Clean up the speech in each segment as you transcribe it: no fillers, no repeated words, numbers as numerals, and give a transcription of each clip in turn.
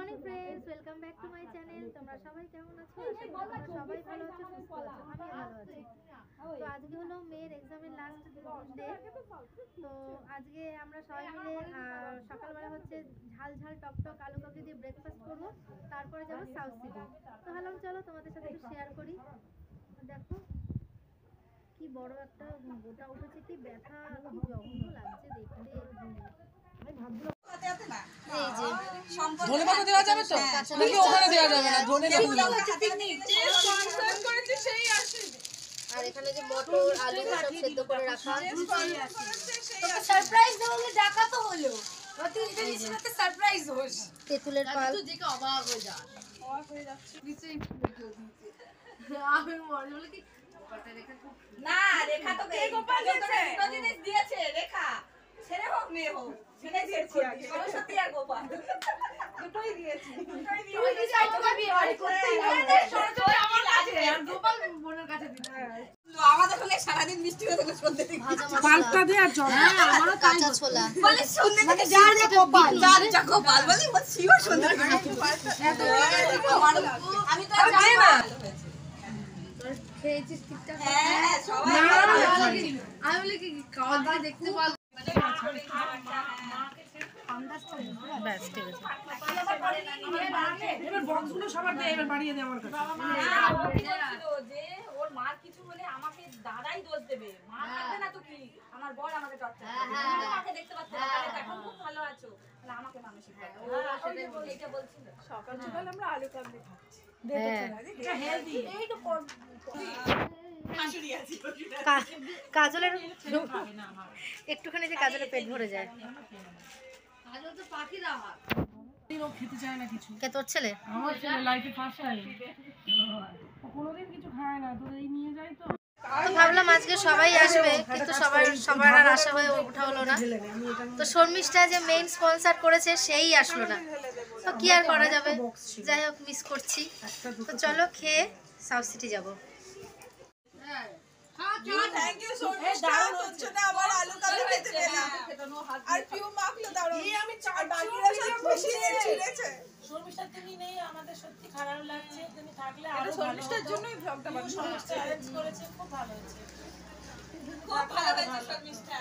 Morning friends, welcome back to my channel. তোমরা সবাই কেমন আছো? আশা করি তোমরা সবাই ভালো আছো, সুস্থ আছো। আমি ভালো আছি। তো আজকে হলো মেয়ের এক্সামের লাস্ট ডে। তো আজকে আমরা সবাই মিলে সকালবেলা হচ্ছে ঝাল ঝাল টকটক আলু কাবলি দিয়ে ব্রেকফাস্ট করব, তারপরে যাবো সাউথ সিটি। তো ভাবলাম চলো তোমাদের সাথে একটু শেয়ার করি। দেখো কি বড় একটা গোটা উঠেছে, কি ব্যথা, কি জঘন্য লাগছে দেখতে। এই যে ধনেপাতা দেওয়া যাবে তো নাকি ওখানে দেওয়া যাবে না? আর এখানে যে মটর আলু সব সেদ্ধ করে রাখা। সারপ্রাইজ দেওয়ালে ডাকা তো হলো। তিনটে জিনিসটাতে সারপ্রাইজ হোস। তেঁতুলের পাল। তুই দেখে অবাক হয়ে যাস। অবাক হয়ে যাচ্ছে। নিচেই আমি মনে হলো কি না রেখা তো গোপাল দিয়েছে, দুটো জিনিস দিয়েছে রেখা, ছেলে হোক মেয়ে হোক সেটাই দিয়েছি। সরস্বতী আর গোপাল দুটোই দিয়েছি। তুই দিছাই তোকে বিয়ে বাড়ি করতেই হবে। সরস্বতী আমার কাছে আর গোপাল বোনের কাছে দিতে হবে। আমাদের হলে সারা দিন মিষ্টি হয়ে থাকলে সন্ধ্যে থেকে পাল্টা দে আর জল। হ্যাঁ, আমারও কাঁচা ছোলা। বলে সন্ধ্যে থেকে যার যা গোপাল যার যা গোপাল বলে ও শিওর সন্ধ্যে থেকে আমি তো আর জানি না খেয়েছিস ঠিকঠাক? হ্যাঁ সবাই আমি বলি কি খাওয়া দিয়ে দেখতে পাল। ব্যাস ঠিক আছে। এবার বক্সগুলো সবার দে, এবার বাড়িয়ে দে আমার কাছে। যে ওর মার কিছু বলে আমাকে দাদাই দোষ দেবে, মা থাকবে না তো কি আমার বর আমাকে টর্চার করে, আমাকে দেখতে পাচ্ছে না, তাহলে এখন খুব ভালো আছো, তাহলে আমাকে মানসিক ও এটা বলছিল। সকাল সকাল আমরা আলু কাবলি খাচ্ছি, এটা হেলদি। এই তো শাশুড়ি আছে কাজলের একটুখানি যে কাজলের পেট ভরে যায়। কাজল তো পাখি রাহা। ও খেতে চায় না কিছু। কে তোর ছেলে? আমার ছেলে লাইফে ফার্স্ট টাইম ও কোনোদিন কিছু খায় না, তোর এই নিয়ে যায় তো। তো ভাবলাম আজকে সবাই আসবে, কিন্তু সবার আর আশা হয়ে ওঠা হলো না। তো শর্মিষ্ঠা যে মেইন স্পন্সর করেছে সেই আসলো না, তো কি আর করা যাবে। যাই হোক, মিস করছি। তো চলো খেয়ে সাউথ সিটি যাবো। Thank you so much. দারুণ হচ্ছে না আমার আলু কাবলি খেতে পেলাম আর পিউ মাখলো দারুণ। এই আমি চার বাকিরা সব খুশি ছিড়েছে। শর্মিষ্ঠা তুমি নেই, আমাদের সত্যি খারাপ লাগছে। তুমি থাকলে আরো ভালো। শর্মিষ্ঠার জন্যই ব্লগটা বানানো। শর্মিষ্ঠা অ্যারেঞ্জ করেছে, খুব ভালো হয়েছে। খুব ভালো হয়েছে শর্মিষ্ঠা।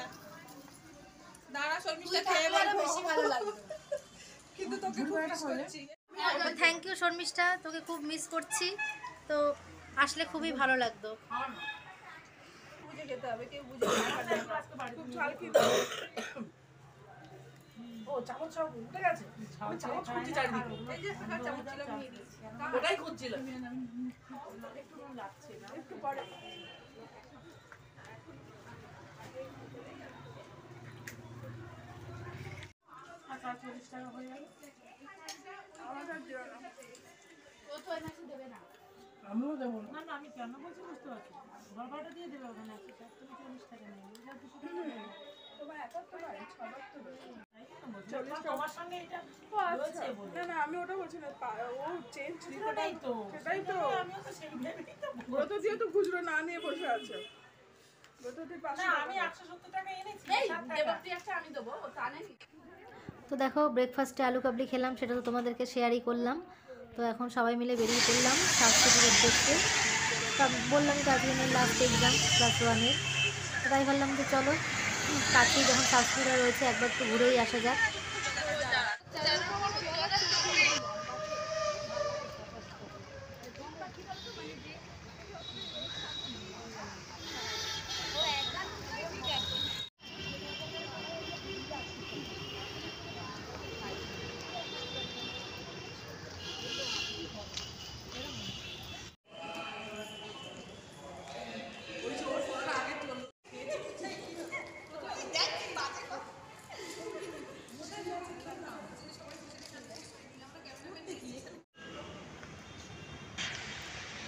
দাঁড়া শর্মিষ্ঠা খেয়ে বল বেশি ভালো লাগলো। কিন্তু তোকে খুব মিস করছি। থ্যাংক ইউ শর্মিষ্ঠা, তোকে খুব মিস করছি। তো আসলে খুবই ভালো লাগতো। বুঝে যেতে হবে, কেউ বুঝে না। খুব ঝাল খেতে হবে। ও চামচ সব উঠে গেছে। আমি চামচ খুঁজছি চারিদিকে। এই যে শাখা চামচ ছিল নিয়ে দিয়েছি। ওটাই খুঁজছিলাম। একটু লাগছে না, একটু পরে। আচ্ছা 40 টাকা হয়ে গেল। আমাদের দিও না। ও তো এনাকে দেবে না। আমিও দেবো না। না আমি কেন বলছি বুঝতে পারছি। বাবাটা দিয়ে দেবে ওখানে আছে, তুমি 40 টাকা নেই। এটা 200 টাকা নেই। তোমার এত তো ভাই 6 তো তোমার সঙ্গে এটা রয়েছে বলে। না না আমি ওটা বলছি না, ও চেঞ্জ সেটাই তো। সেটাই তো। আমিও তো সেই ভেবেই তো। ব্রত দিয়ে তো খুচরো না নিয়ে বসে আছে। ব্রতদের পাশে না আমি 170 টাকা এনেছি। এই দেবপ্রিয়া একটা আমি দেবো, ও জানেনি। তো দেখো, ব্রেকফাস্টে আলু কাবলি খেলাম, সেটা তো তোমাদেরকে শেয়ারই করলাম। তো এখন সবাই মিলে বেরিয়ে পড়লাম সাউথ সিটির উদ্দেশ্যে। বললাম যে আজকে লাস্ট এক্সাম ক্লাস 1-এর। তাই ভাবলাম যে চলো কাছেই যখন সাউথ সিটিটা রয়েছে, একবার একটু ঘুরেই আসা যাক।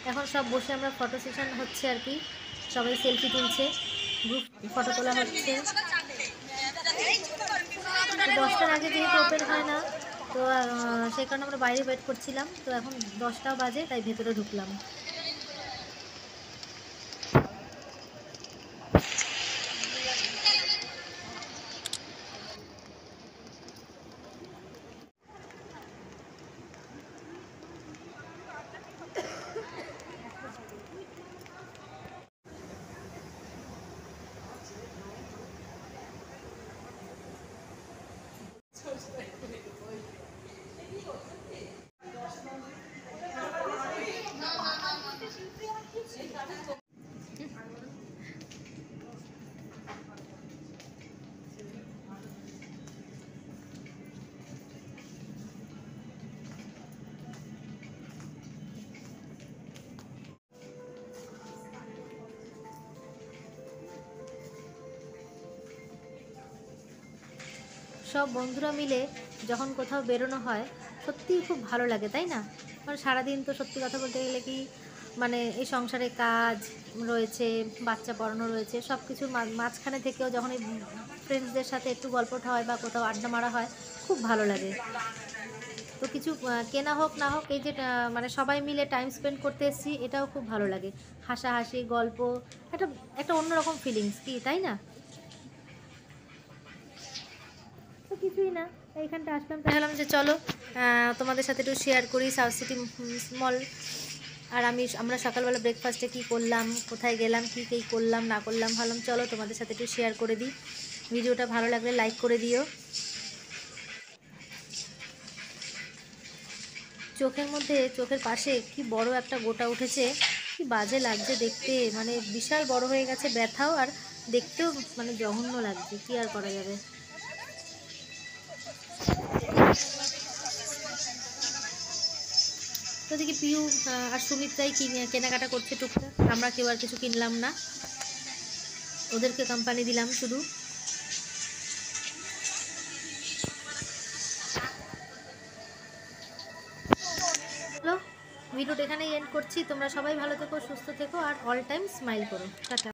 এখন সব বসে আমরা ফটো সেশন হচ্ছে আর কি, সবাই সেলফি তুলছে, গ্রুপ ফটো তোলা হচ্ছে। 10টার আগে যেহেতু ওপেন হয় না, তো সেই কারণে আমরা বাইরে ওয়েট করছিলাম। তো এখন 10টা বাজে, তাই ভেতরে ঢুকলাম। সব বন্ধুরা মিলে যখন কোথাও বেরোনো হয় সত্যিই খুব ভালো লাগে, তাই না? মানে সারাদিন তো সত্যি কথা বলতে গেলে কি মানে এই সংসারে কাজ রয়েছে, বাচ্চা পড়ানো রয়েছে, সব কিছুর মাঝখানে থেকেও যখন এই ফ্রেন্ডসদের সাথে একটু গল্পটা হয় বা কোথাও আড্ডা মারা হয় খুব ভালো লাগে। তো কিছু কেনা হোক না হোক এই যে মানে সবাই মিলে টাইম স্পেন্ড করতে এসেছি, এটাও খুব ভালো লাগে। হাসাহাসি গল্প, একটা একটা অন্যরকম ফিলিংস কি, তাই না? তো কিছুই না, এইখানটা আসলাম, তাহলাম যে চলো তোমাদের সাথে একটু শেয়ার করি সাউথ সিটি মল। আর আমরা সকালবেলা ব্রেকফাস্টে কী করলাম, কোথায় গেলাম, কী কী করলাম না করলাম, ভাবলাম চলো তোমাদের সাথে একটু শেয়ার করে দিই। ভিডিওটা ভালো লাগলে লাইক করে দিও। চোখের পাশে কি বড় একটা গোটা উঠেছে, কি বাজে লাগছে দেখতে, মানে বিশাল বড় হয়ে গেছে, ব্যথাও আর দেখতেও মানে জঘন্য লাগছে, কি আর করা যাবে। তো দেখি পিউ আর সুমিত্রাই কেনাকাটা করছে টুকটাক, আমরা কেউ আর কিছু কিনলাম না, ওদেরকে কোম্পানি দিলাম শুধু। ভিডিওটা এখানেই এন্ড করছি। তোমরা সবাই ভালো থেকো, সুস্থ থেকো আর অল টাইম স্মাইল করো। টাটা।